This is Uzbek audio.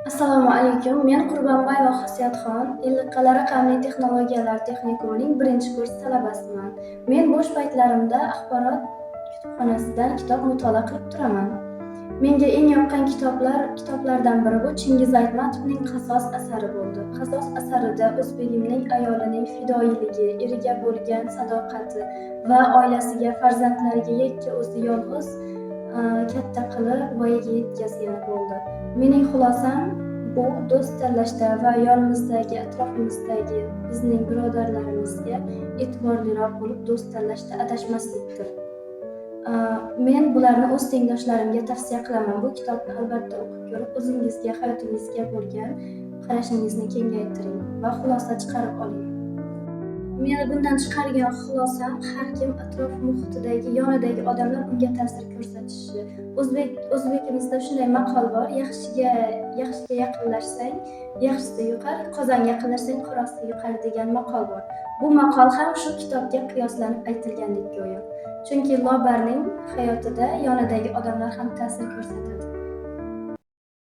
Assalomu alaykum. Men Qurbonboyeva Xosiyatxon, Ellikqal'a raqamli texnologiyalar texnikumining birinchi kurs talabasiman. Men bo'sh paytlarimda axborot kutubxonasidan kitob mutolaa qilib turaman. Menga eng yoqqan kitoblardan biri bu Chingiz Aytmatovning Qasos asari bo'ldi. Qasos asarida o'zbegimning ayolining fidoyiligi, eriga bo'lgan sadoqati va oilasiga, farzandlariga yakka o'zi yolg'iz katta qilib voyaga yetkazgan bo'ldi. Mening xulosam bu do'st tanlashda va yonimizdagi, atrofimizdagi bizning birodarlarimizga e'tiborliroq bo'lib do'st tanlashda adashmaslikdir. Men bularni o'z tengdoshlarimga tavsiya qilaman. Bu kitobni albatta o'qib ko'rib, o'zingizga, hayotingizga bo'lgan qarashingizni kengaytiring va xulosa chiqarib oling. Meni bundan chiqargan xulosam, har kim atrof muhitidagi, yonidagi odamlar unga ta'sir ko'rsatishi. O'zbekimizda shunday maqol bor: yaxshiga yaqinlashsang, yaxshisi yuqar, qozonga yaqinlashsang, qorasi yuqar degan maqol bor. Bu maqol ham shu kitobga qiyoslanib aytilgandek go'yo. Chunki lobarning hayotida yonidagi odamlar ham ta'sir ko'rsatadi.